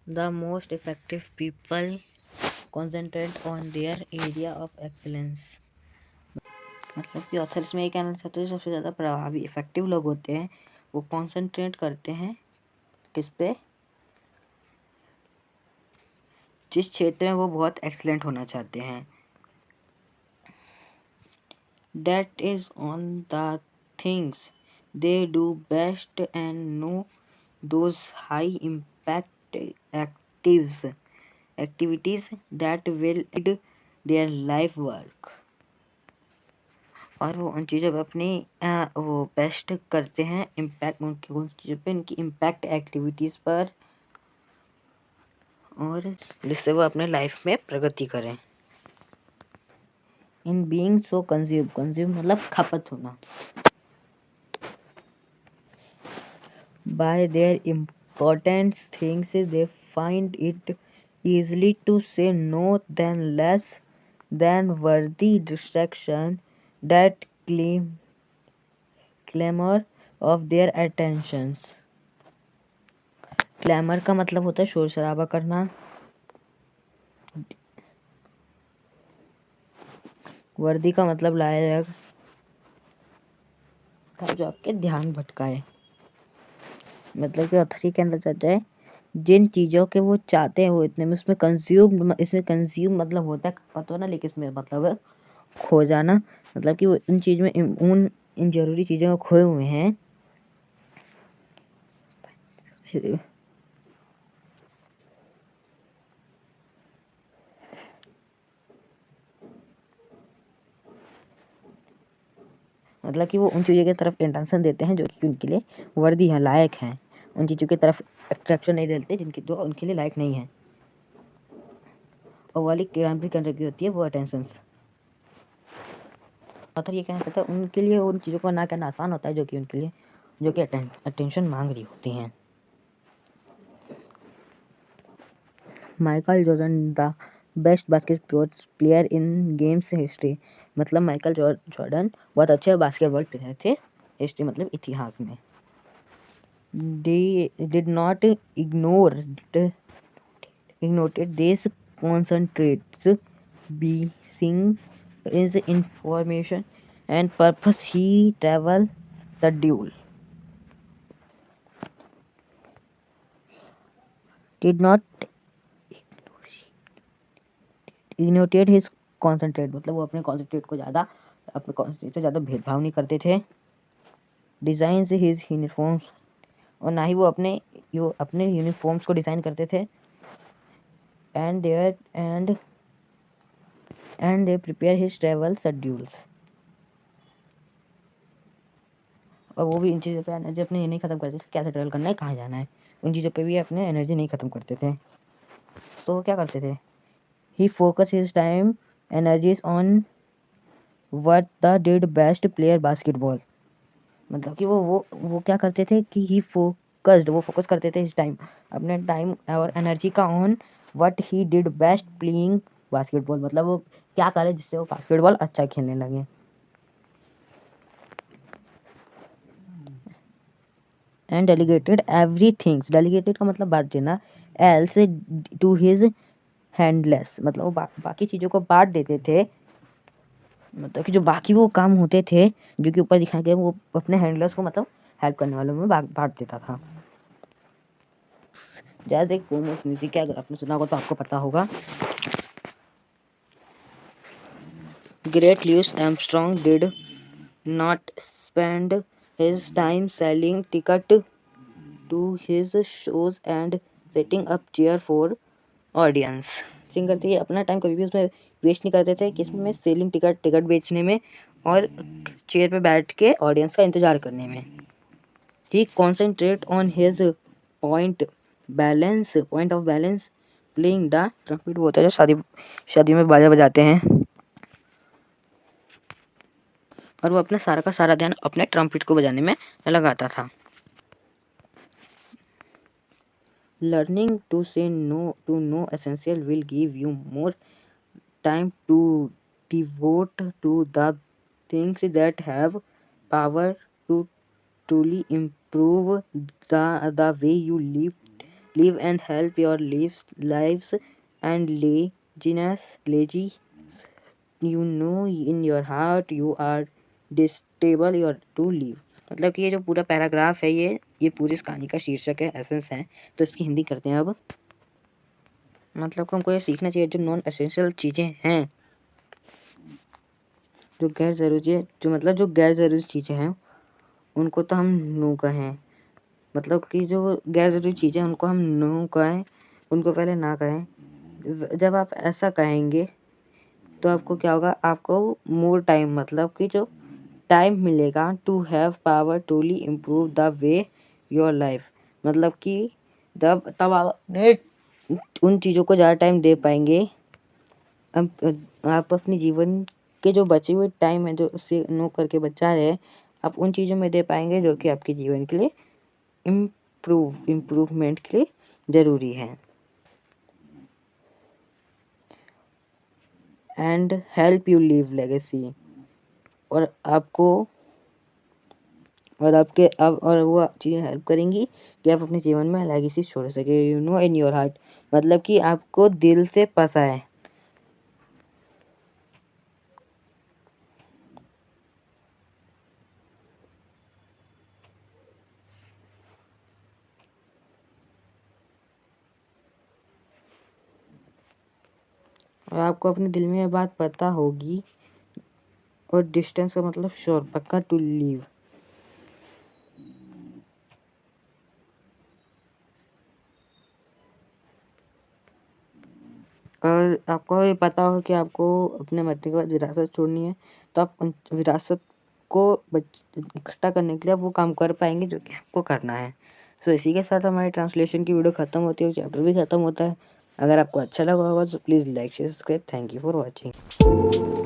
The most effective people concentrate on their area of excellence। मतलब कि author इसमें ये कहना चाहते हैं सबसे ज़्यादा प्रभावी इफेक्टिव लोग होते हैं वो कॉन्सेंट्रेट करते हैं किस पे, जिस क्षेत्र में वो बहुत एक्सीलेंट होना चाहते हैं। That is on the things they do best and know those high impact activities that will aid their life work। और वो उन चीज़ों पर अपनी वो बेस्ट करते हैं इम्पैक्ट उनकी उन चीज़ों पे उनकी इम्पैक्ट एक्टिविटीज़ पर, और जिससे वो अपने लाइफ में प्रगति करें। इन बीइंग सो कंज्यूम मतलब खपत होना। Bye there important things they find it easily to say no than less than worthy distraction that clamor of their attentions। Clamour का मतलब होता है शोर शराबा करना, वर्दी का मतलब लायक था जो आपके ध्यान भटकाए। मतलब कि ऑथर कहना चाहता है जिन चीज़ों के वो चाहते हैं वो इतने में उसमें कंज्यूम मतलब होता है पता ना, लेकिन इसमें मतलब है खो जाना। मतलब कि वो उन चीज़ में उन इन जरूरी चीज़ों में खोए हुए हैं मतलब कि वो उन चीज़ों की तरफ इंटेंशन देते हैं जो कि उनके लिए वर्दी हैं, लायक हैं। उन चीज़ों की तरफ अट्रैक्शन नहीं देते जिनकी जो उनके लिए लायक नहीं है। और वाली क्राइम करने की होती है वो अटेंशंस। ऑथर ये कहना चाहता है उनके लिए उन चीज़ों को ना करना आसान होता है जो कि उनके लिए जो कि अटेंशन मांग रही होती हैं। Michael Jordan the best basketball player in games history. मतलब माइकल जॉर्डन बहुत अच्छे बास्केटबॉल प्लेयर थे हिस्ट्री मतलब इतिहास में। They did not ignored these concentrates being his information and purpose he travel schedule did not ignored his concentrate मतलब वो अपने concentrate को ज़्यादा अपने concentrate से ज़्यादा भेदभाव नहीं करते थे। डिज़ाइन हिज यूनिफॉर्म्स और ना ही वो अपने यूनिफॉर्म्स को डिज़ाइन करते थे। And they prepare his travel schedules और वो भी इन चीज़ों पे एनर्जी अपनी ये नहीं ख़त्म करते थे कैसे ट्रैवल करना है कहाँ जाना है, उन चीज़ों पे भी अपने एनर्जी नहीं ख़त्म करते थे। तो वो क्या करते थे he focus his time energies on what the did best player basketball. मतलब कि वो क्या करते थे कि वो फोकस करते थे इस टाइम अपने टाइम और एनर्जी का on what he did best playing basketball. मतलब वो क्या करे जिससे वो बास्केटबॉल अच्छा खेलने लगे। एंड डेलीगेटेड एवरीथिंग्स, डेलीगेटेड का मतलब बांट देना, एल्स टू हिज हैंडलेस मतलब वो बाकी चीज़ों को बांट देते थे। मतलब कि जो बाकी वो काम होते थे जो कि ऊपर दिखाया गया वो अपने हैंडलर्स को मतलब हेल्प करने वालों में बांट देता था। जैसे एक फॉर्म ऑफ म्यूजिक है, अगर आपने सुना होगा तो आपको पता होगा। Great Louis Armstrong did not spend his time selling ticket to his shows and setting up chair for audience. Singer थे अपना टाइम कभी भी उसमें वेस्ट नहीं करते थे किसमें, सेलिंग टिकट बेचने में और चेयर पे बैठ के ऑडियंस का इंतजार करने में। He concentrate on his point of balance playing the trumpet. वो होता है जो शादी में बाजा बजाते हैं और वो अपना सारा का सारा ध्यान अपने ट्रम्पेट को बजाने में लगाता था। Learning to say no essential will give you more time to devote to the things that have power to truly improve the way you live and help your lives and lazy in your heart you are stable your to live। मतलब कि ये जो पूरा paragraph है ये पूरी इस कहानी का शीर्षक है, एसेंस है। तो इसकी हिंदी करते हैं अब। मतलब कि हमको ये सीखना चाहिए जो नॉन एसेंशियल चीज़ें हैं, जो गैर ज़रूरी जो गैर ज़रूरी चीज़ें हैं उनको तो हम नो कहें। मतलब कि जो गैर ज़रूरी चीज़ें हैं उनको हम नो कहें, उनको पहले ना कहें। जब आप ऐसा कहेंगे तो आपको क्या होगा, आपको मोर टाइम मतलब कि जो टाइम मिलेगा to have power truly improve the way your life. मतलब कि तब आप उन चीज़ों को ज़्यादा टाइम दे पाएंगे। आप अपने जीवन के जो बचे हुए टाइम है जो उससे नो करके बचा रहे हैं, आप उन चीज़ों में दे पाएंगे जो कि आपके जीवन के लिए इम्प्रूवमेंट के लिए ज़रूरी है। And help you leave legacy, और आपको और आपके अब और वो चीज़ें हेल्प करेंगी कि आप अपने जीवन में लेगेसी छोड़ सके। इन योर हार्ट मतलब कि आपको दिल से पता है। और आपको अपने दिल में ये बात पता होगी। और डिस्टेंस का मतलब श्योर पक्का टू लीव। और आपको ये पता होगा कि आपको अपने मरने के बाद विरासत छोड़नी है, तो आप उन विरासत को इकट्ठा करने के लिए वो काम कर पाएंगे जो कि आपको करना है। सो इसी के साथ हमारी ट्रांसलेशन की वीडियो ख़त्म होती है, चैप्टर भी ख़त्म होता है। अगर आपको अच्छा लगा होगा तो please like share subscribe. Thank you for watching.